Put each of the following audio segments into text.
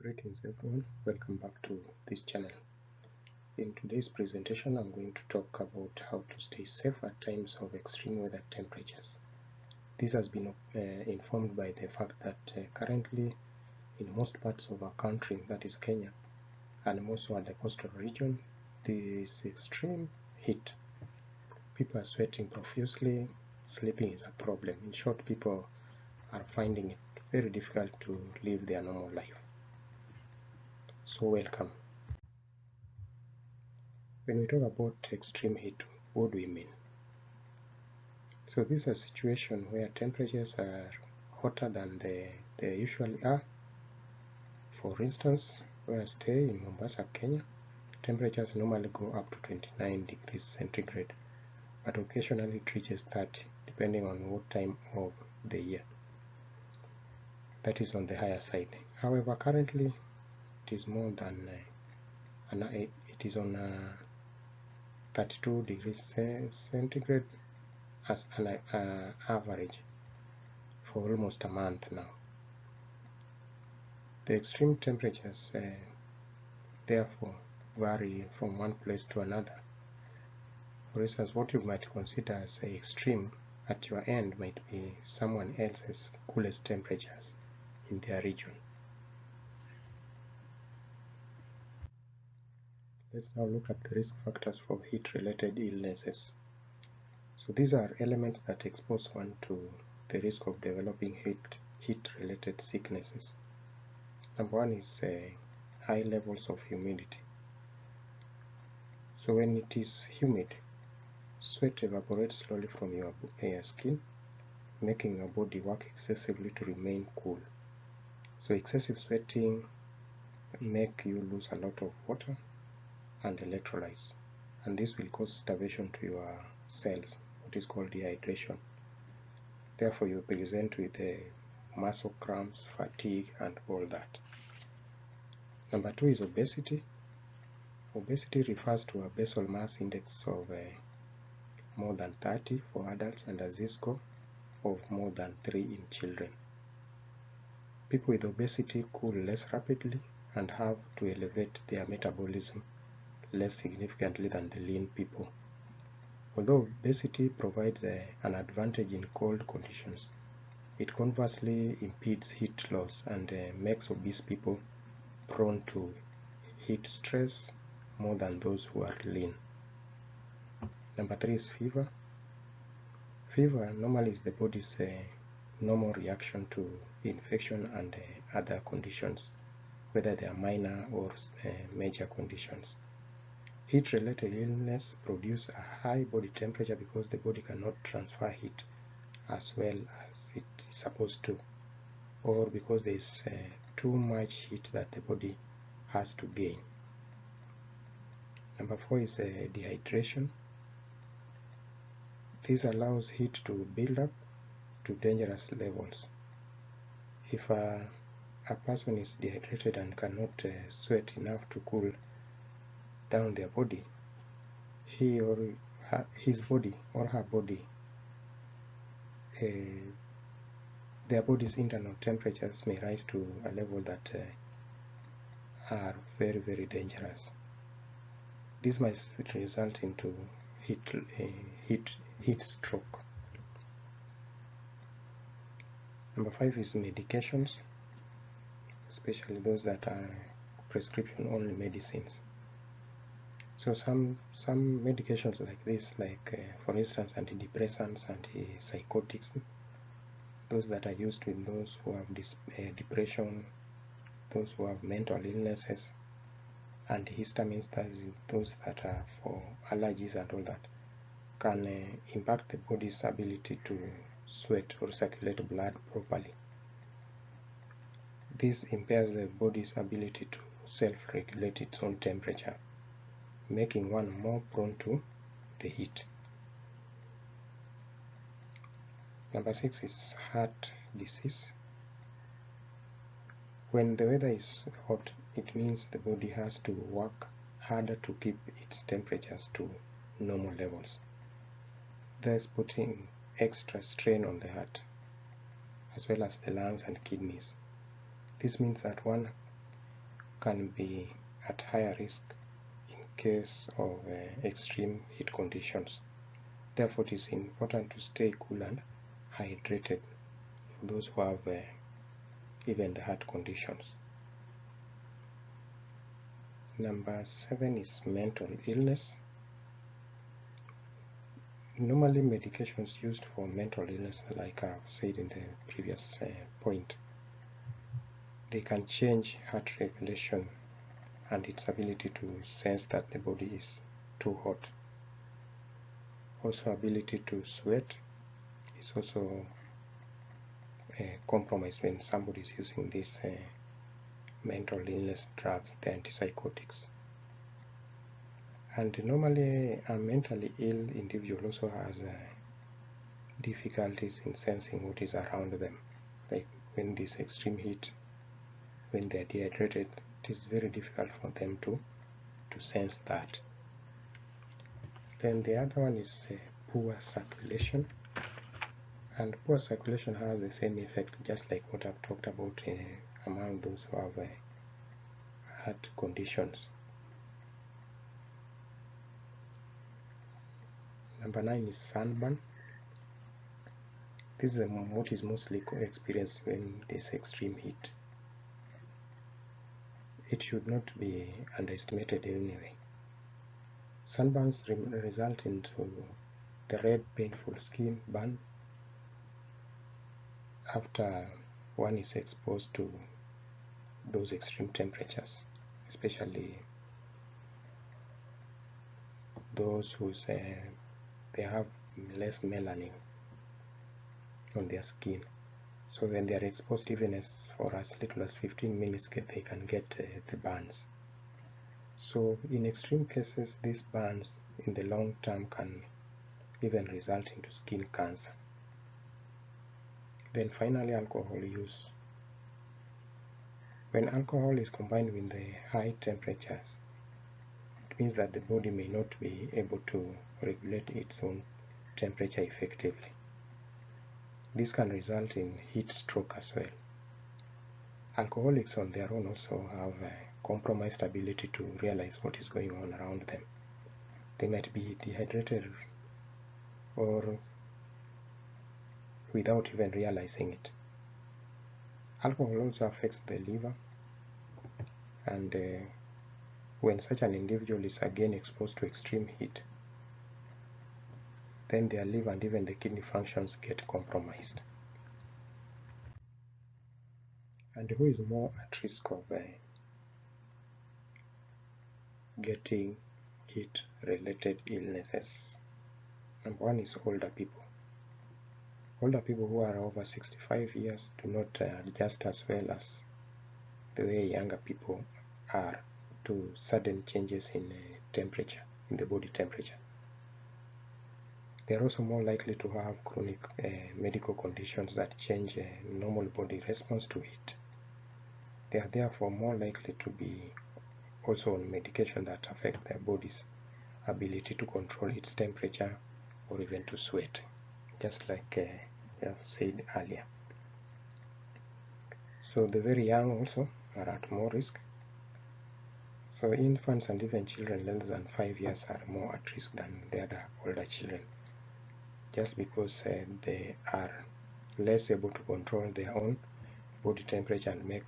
Greetings everyone, welcome back to this channel. In today's presentation I'm going to talk about how to stay safe at times of extreme weather temperatures. This has been informed by the fact that currently in most parts of our country, that is Kenya, and also at the coastal region, there is extreme heat. People are sweating profusely, sleeping is a problem. In short, people are finding it very difficult to live their normal life. So welcome. When we talk about extreme heat, what do we mean? So this is a situation where temperatures are hotter than they usually are. For instance, where I stay in Mombasa, Kenya, temperatures normally go up to 29 degrees centigrade, but occasionally it reaches 30, depending on what time of the year. That is on the higher side. However, currently it is more than it is on 32 degrees centigrade as an average for almost a month now. The extreme temperatures therefore vary from one place to another. For instance, what you might consider as extreme at your end might be someone else's coolest temperatures in their region. Let's now look at the risk factors for heat-related illnesses. So these are elements that expose one to the risk of developing heat-related sicknesses. Number one is high levels of humidity. So when it is humid, sweat evaporates slowly from your skin, making your body work excessively to remain cool. So excessive sweating make you lose a lot of water and electrolytes, and this will cause starvation to your cells, what is called dehydration. Therefore you present with muscle cramps, fatigue, and all that. Number two is obesity. Obesity refers to a basal mass index of more than 30 for adults and a z-score of more than 3 in children. People with obesity cool less rapidly and have to elevate their metabolism less significantly than the lean people. Although obesity provides an advantage in cold conditions, it conversely impedes heat loss and makes obese people prone to heat stress more than those who are lean. Number three is fever. Fever normally is the body's normal reaction to infection and other conditions, whether they are minor or major conditions. Heat-related illness produce a high body temperature because the body cannot transfer heat as well as it is supposed to, or because there is too much heat that the body has to gain. Number four is dehydration. This allows heat to build up to dangerous levels. If a person is dehydrated and cannot sweat enough to cool down their body, his body or her body, their body's internal temperatures may rise to a level that are very, very dangerous. This might result into heat stroke. Number five is medications, especially those that are prescription-only medicines. So some medications like this, for instance antidepressants, antipsychotics, those that are used with those who have depression, those who have mental illnesses, and histamines, those that are for allergies and all that, can impact the body's ability to sweat or circulate blood properly. This impairs the body's ability to self-regulate its own temperature, making one more prone to the heat. Number six is heart disease. When the weather is hot, it means the body has to work harder to keep its temperatures to normal levels, thus putting extra strain on the heart, as well as the lungs and kidneys. This means that one can be at higher risk in case of extreme heat conditions. Therefore, it is important to stay cool and hydrated for those who have even the heart conditions. Number 7 is mental illness. Normally, medications used for mental illness, like I've said in the previous point, they can change heart regulation and its ability to sense that the body is too hot. Also, ability to sweat is also compromised when somebody is using these mental illness drugs, the antipsychotics. And normally, a mentally ill individual also has difficulties in sensing what is around them. Like when this extreme heat, when they are dehydrated, it is very difficult for them to sense that. Then the other one is poor circulation. And poor circulation has the same effect, just like what I've talked about among those who have heart conditions. Number 9 is sunburn. This is what is mostly experienced when there's extreme heat. It should not be underestimated anyway. Sunburns result into the red, painful skin burn after one is exposed to those extreme temperatures, especially those who they have less melanin on their skin. So when they are exposed even for as little as 15 minutes, they can get the burns. So in extreme cases, these burns in the long term can even result into skin cancer. Then finally, alcohol use. When alcohol is combined with the high temperatures, it means that the body may not be able to regulate its own temperature effectively. This can result in heat stroke as well. Alcoholics on their own also have a compromised ability to realize what is going on around them. They might be dehydrated or without even realizing it. Alcohol also affects the liver, and when such an individual is again exposed to extreme heat, then their liver and even the kidney functions get compromised. And who is more at risk of getting heat-related illnesses? Number 1 is older people. Older people who are over 65 years do not adjust as well as the way younger people are to sudden changes in temperature, in the body temperature. They are also more likely to have chronic medical conditions that change normal body response to heat. They are therefore more likely to be also on medication that affect their body's ability to control its temperature or even to sweat, just like I've said earlier. So the very young also are at more risk. So infants and even children less than 5 years are more at risk than the other older children, just because they are less able to control their own body temperature and make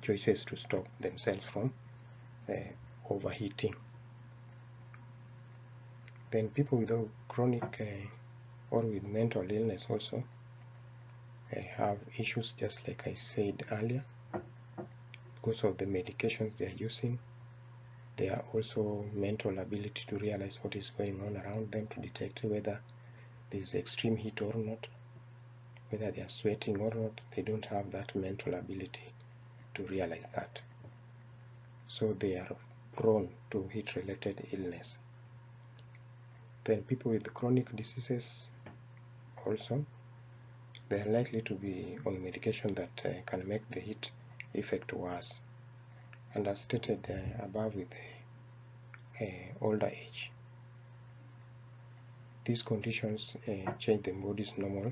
choices to stop themselves from overheating. Then people with chronic or with mental illness also have issues, just like I said earlier, because of the medications they are using. They are also mental ability to realize what is going on around them, to detect whether there is extreme heat or not, whether they are sweating or not. They don't have that mental ability to realize that. So they are prone to heat-related illness. Then people with chronic diseases also, they are likely to be on medication that can make the heat effect worse. And as stated above, with the older age, these conditions change the body's normal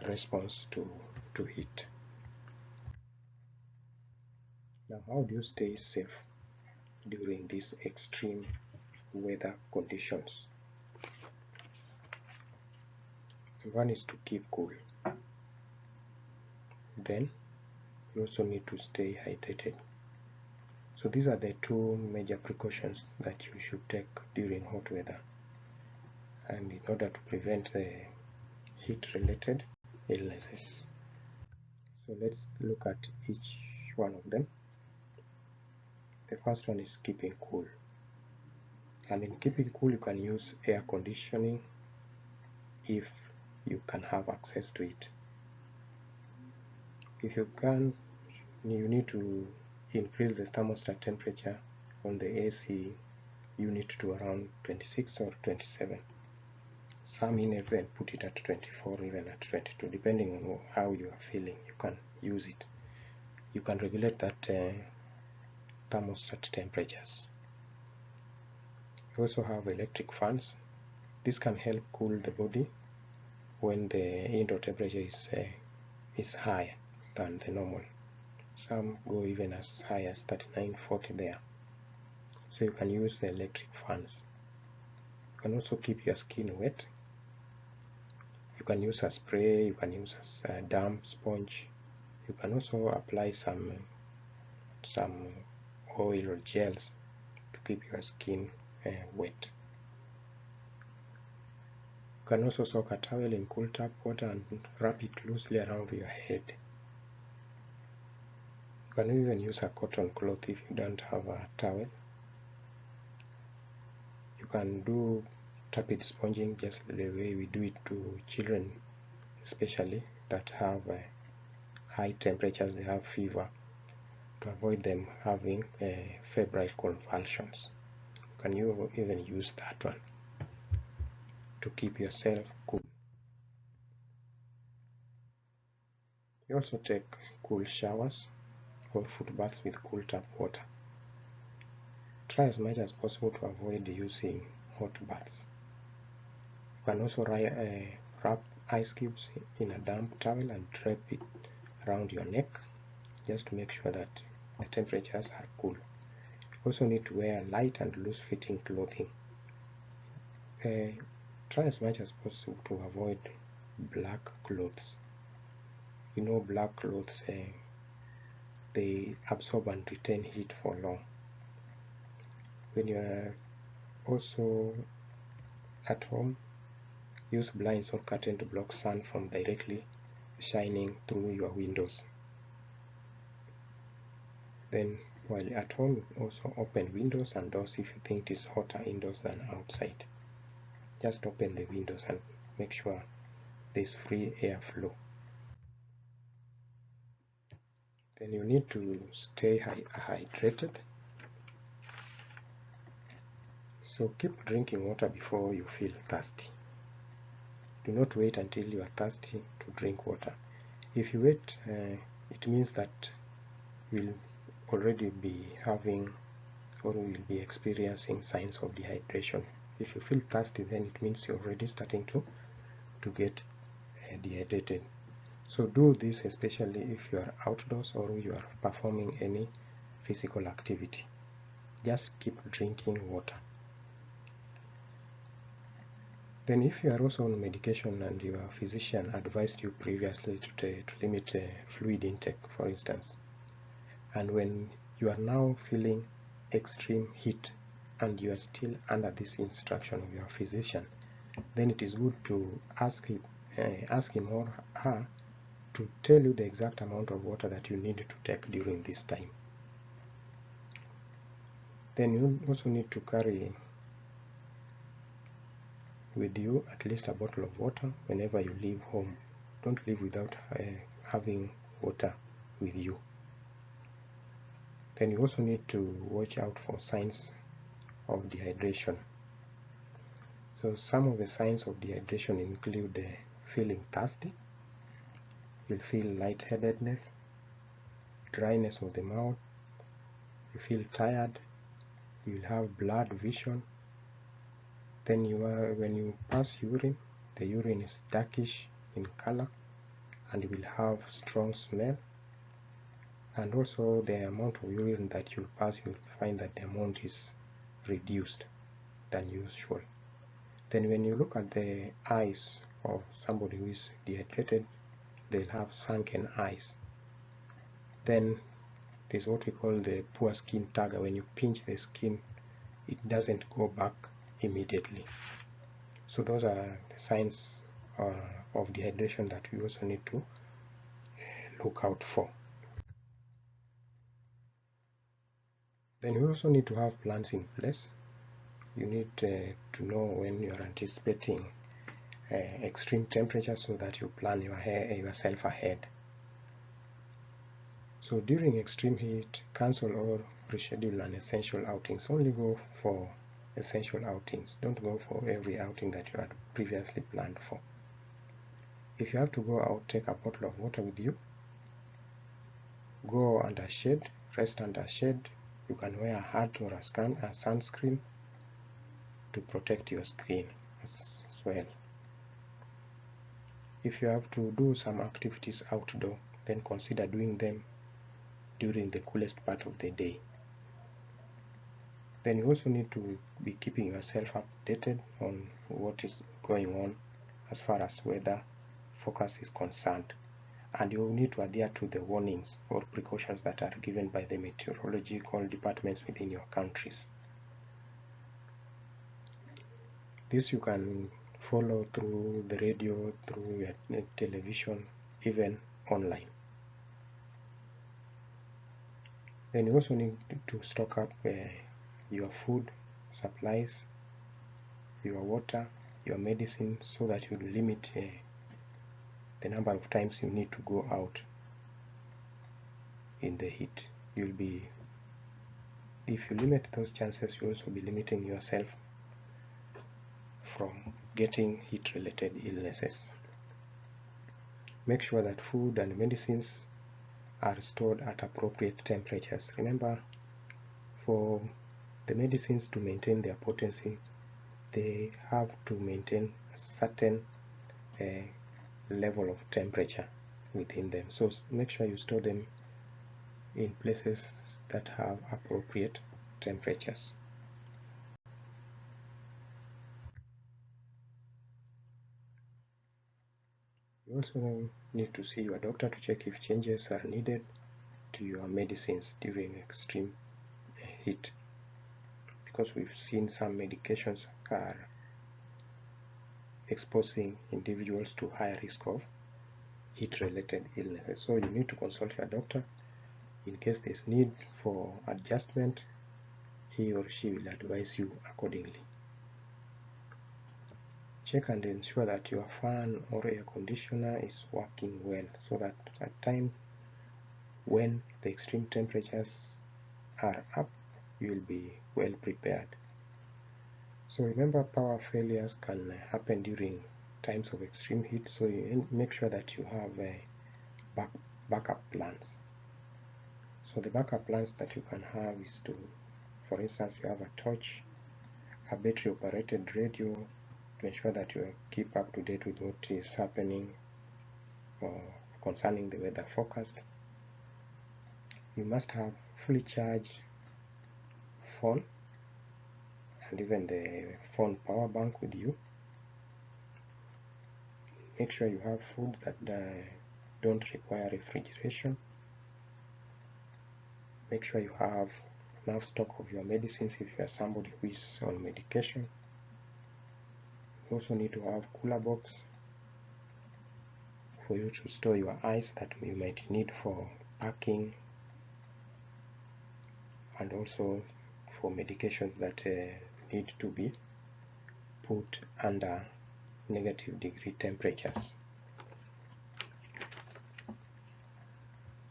response to heat. Now, how do you stay safe during these extreme weather conditions? One is to keep cool. Then you also need to stay hydrated. So these are the two major precautions that you should take during hot weather, and in order to prevent the heat-related illnesses. So let's look at each one of them. The first one is keeping cool. And in keeping cool, you can use air conditioning if you can have access to it. If you can, you need to increase the thermostat temperature on the AC unit to around 26 or 27. Some even put it at 24, even at 22, depending on how you are feeling. You can use it. You can regulate that thermostat temperatures. You also have electric fans. This can help cool the body when the indoor temperature is higher than the normal. Some go even as high as 39, 40 there. So you can use the electric fans. You can also keep your skin wet. You can use a spray, you can use a damp sponge. You can also apply some oil or gels to keep your skin wet. You can also soak a towel in cool tap water and wrap it loosely around your head. You can even use a cotton cloth if you don't have a towel. You can do rapid sponging just the way we do it to children, especially that have high temperatures, they have fever, to avoid them having febrile convulsions. You can even use that one to keep yourself cool. You also take cool showers or foot baths with cool tap water. Try as much as possible to avoid using hot baths. You can also wrap ice cubes in a damp towel and drape it around your neck, just to make sure that the temperatures are cool. You also need to wear light and loose-fitting clothing. Try as much as possible to avoid black clothes. You know, black clothes, they absorb and retain heat for long. When you are also at home, use blinds or curtain to block sun from directly shining through your windows. Then while at home, also open windows and doors if you think it is hotter indoors than outside. Just open the windows and make sure there is free airflow. Then you need to stay hydrated. So keep drinking water before you feel thirsty. Do not wait until you are thirsty to drink water. If you wait, it means that you'll already be having or will be experiencing signs of dehydration. If you feel thirsty, then it means you're already starting to get dehydrated. So do this especially if you are outdoors or you are performing any physical activity. Just keep drinking water. Then if you are also on medication and your physician advised you previously to limit fluid intake, for instance, and when you are now feeling extreme heat and you are still under this instruction of your physician, then it is good to ask him or her to tell you the exact amount of water that you need to take during this time. Then you also need to carry with you at least a bottle of water whenever you leave home. Don't leave without having water with you. Then you also need to watch out for signs of dehydration. So some of the signs of dehydration include feeling thirsty, you'll feel lightheadedness, dryness of the mouth, you feel tired, you'll have blurred vision. Then when you pass urine, the urine is darkish in color and you will have strong smell, and also the amount of urine that you'll pass, you'll find that the amount is reduced than usual. Then when you look at the eyes of somebody who is dehydrated, they'll have sunken eyes. Then there's what we call the poor skin tagger. When you pinch the skin, it doesn't go back immediately. So those are the signs of dehydration that we also need to look out for. Then we also need to have plans in place. You need to know when you are anticipating extreme temperature so that you plan yourself ahead. So during extreme heat, cancel or reschedule unessential outings. Only go for essential outings. Don't go for every outing that you had previously planned for. If you have to go out, take a bottle of water with you. Go under shade, rest under shade. You can wear a hat or a sunscreen to protect your skin as well. If you have to do some activities outdoor, then consider doing them during the coolest part of the day. Then you also need to be keeping yourself updated on what is going on as far as weather forecast is concerned, and you will need to adhere to the warnings or precautions that are given by the meteorological departments within your countries. This you can follow through the radio, through your television, even online. Then you also need to stock up your food supplies, your water, your medicine, so that you limit the number of times you need to go out in the heat. If you limit those chances, you'll also be limiting yourself from getting heat-related illnesses. Make sure that food and medicines are stored at appropriate temperatures. Remember, for the medicines to maintain their potency, they have to maintain a certain level of temperature within them. So make sure you store them in places that have appropriate temperatures. You also need to see your doctor to check if changes are needed to your medicines during extreme heat, because we've seen some medications are exposing individuals to high risk of heat-related illnesses. So you need to consult your doctor. In case there's need for adjustment, he or she will advise you accordingly. Check and ensure that your fan or air conditioner is working well, so that at time when the extreme temperatures are up, you will be well prepared. So remember, power failures can happen during times of extreme heat, so you make sure that you have backup plans. So the backup plans that you can have is to, for instance, you have a torch, a battery operated radio to ensure that you keep up to date with what is happening concerning the weather forecast. You must have fully charged phone and even the phone power bank with you. Make sure you have foods that don't require refrigeration. Make sure you have enough stock of your medicines if you are somebody who is on medication. You also need to have cooler box for you to store your ice that you might need for packing, and also for medications that need to be put under -degree temperatures.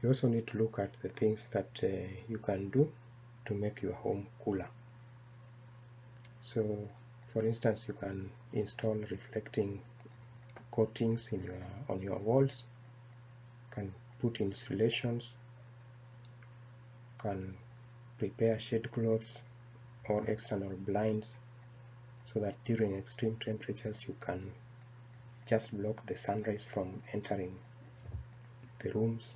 You also need to look at the things that you can do to make your home cooler. So for instance, you can install reflecting coatings on your walls, can put insulations, can prepare shade cloths or external blinds, so that during extreme temperatures you can just block the sunrays from entering the rooms.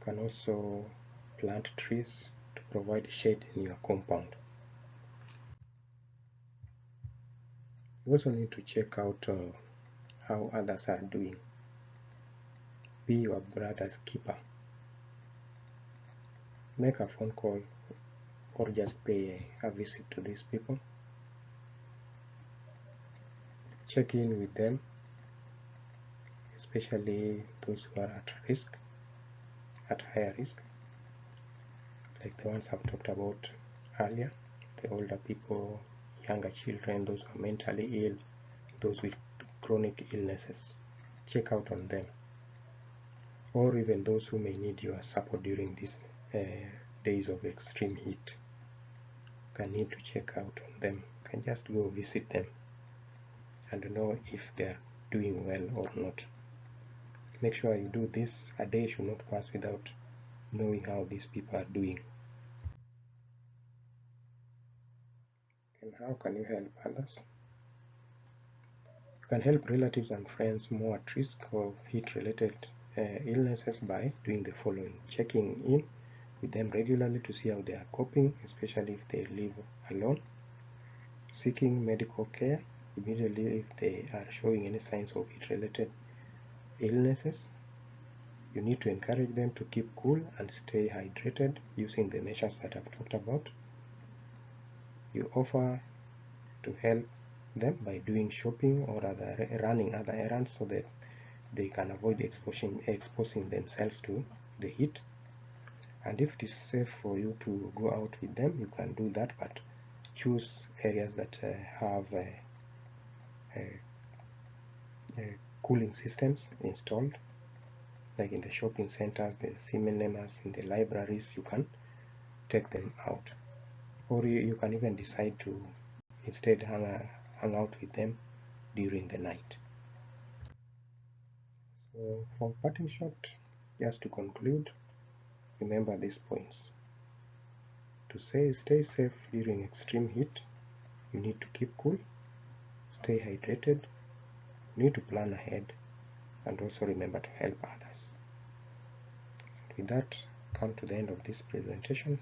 can also plant trees to provide shade in your compound. You also need to check out how others are doing. Be your brother's keeper. Make a phone call or just pay a visit to these people. Check in with them, especially those who are at risk, at higher risk, like the ones I've talked about earlier, the older people, younger children, those who are mentally ill, those with chronic illnesses. Check out on them, or even those who may need your support during these days of extreme heat. You can need to check out on them. You can just go visit them and know if they are doing well or not. Make sure you do this. A day should not pass without knowing how these people are doing. And how can you help others? You can help relatives and friends more at risk of heat-related illnesses by doing the following: checking in with them regularly to see how they are coping, especially if they live alone; seeking medical care immediately if they are showing any signs of heat-related illnesses. You need to encourage them to keep cool and stay hydrated using the measures that I've talked about. You offer to help them by doing shopping or running other errands so that they can avoid exposing themselves to the heat. And if it is safe for you to go out with them, you can do that, but choose areas that have cooling systems installed, like in the shopping centers, the cinemas, in the libraries. You can take them out, or you can even decide to instead hang out with them during the night. So for parting shot, just to conclude, remember these points. To stay safe during extreme heat, you need to keep cool, stay hydrated, you need to plan ahead, and also remember to help others. With that, come to the end of this presentation,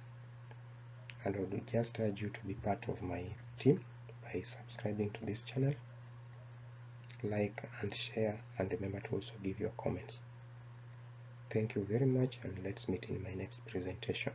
and I would just urge you to be part of my team by subscribing to this channel, like and share, and remember to also give your comments. Thank you very much, and let's meet in my next presentation.